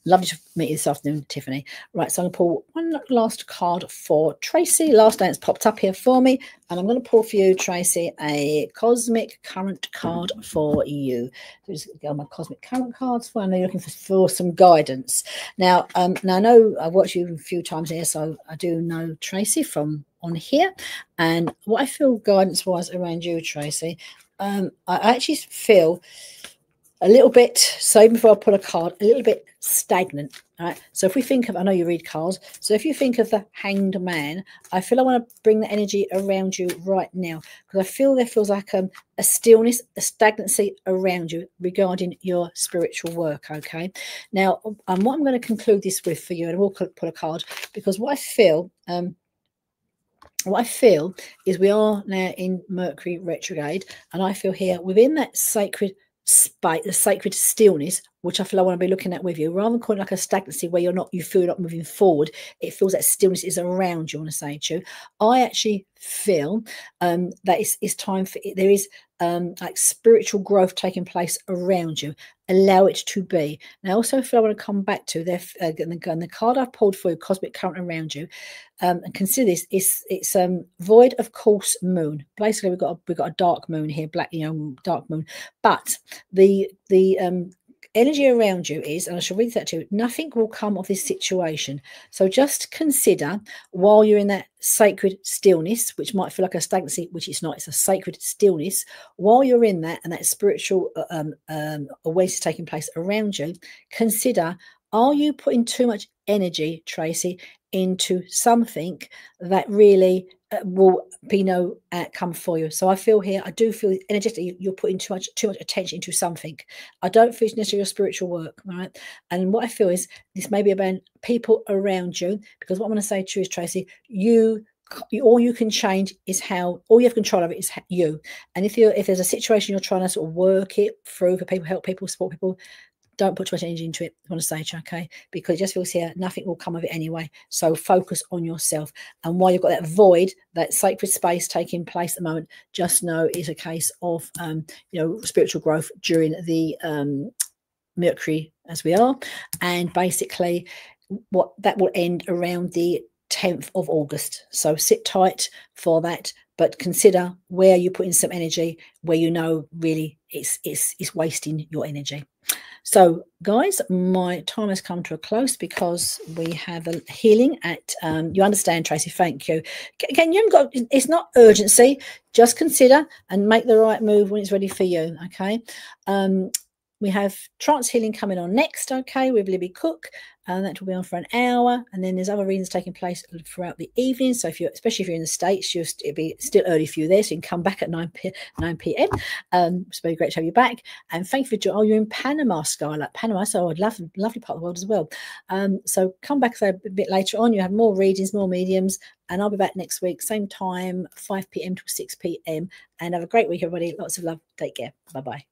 A: Lovely to meet you this afternoon, Tiffany. Right, so I'm going to pull one last card for Tracy. Last name that's popped up here for me. And I'm going to pull for you, Tracy, a Cosmic Current card for you. So just go on my Cosmic Current cards for. I know you're looking for some guidance. Now, I know I've watched you a few times here, so I do know Tracy from on here. And what I feel guidance-wise around you, Tracy, I actually feel a little bit, so even before I pull a card, a little bit stagnant. Right. So if we think of, I know you read cards, so if you think of the Hanged Man, I feel I want to bring the energy around you right now, because I feel there feels like a stillness, a stagnancy around you regarding your spiritual work. Okay. Now, what I'm going to conclude this with for you, and we'll pull a card, because what I feel is we are now in Mercury retrograde, and I feel here within that sacred space, the sacred stillness, which I feel I want to be looking at with you, rather than calling it like a stagnancy where you feel you're not moving forward. It feels that stillness is around you. I want to say to you, I actually feel that it's time for it. There is like spiritual growth taking place around you. Allow it to be. And I also feel I want to come back to the card I've pulled for you, Cosmic Current around you. And consider this: it's void of course moon. Basically, we've got a dark moon here, black, dark moon. But the energy around you is, and I shall read that to you, nothing will come of this situation. So just consider, while you're in that sacred stillness, which might feel like a stagnancy, which it's not, it's a sacred stillness, while you're in that and that spiritual awareness taking place around you, consider, are you putting too much energy, Tracy, into something that really will be no outcome for you? So I feel here, I do feel energetically you're putting too much attention into something. I don't feel it's necessarily your spiritual work, right? And what I feel is this may be about people around you, because what I'm going to say to you is, Tracy, all you can change is how, all you have control of it is you. And if there's a situation you're trying to sort of work it through for people, help people, support people, don't put too much energy into it. I want to say, okay, because it just feels here nothing will come of it anyway. So focus on yourself. And while you've got that void, that sacred space taking place at the moment, just know it's a case of spiritual growth during the Mercury as we are, and basically what that will end around the 10th of August. So sit tight for that, but consider where you put in some energy where really it's wasting your energy. So guys, my time has come to a close because we have a healing at you understand, Tracy, thank you. Again, you haven't got, it's not urgency, just consider and make the right move when it's ready for you. Okay. We have trance healing coming on next, okay, with Libby Cook, and that will be on for an hour. And then there's other readings taking place throughout the evening. So especially if you're in the States, it'll be still early for you there, so you can come back at 9 p.m. It's very great to have you back. And thank you for joining. Oh, you're in Panama, Skylar, Panama. So I'd lovely part of the world as well. So come back a bit later on. You have more readings, more mediums, and I'll be back next week, same time, 5 p.m. to 6 p.m. And have a great week, everybody. Lots of love. Take care. Bye-bye.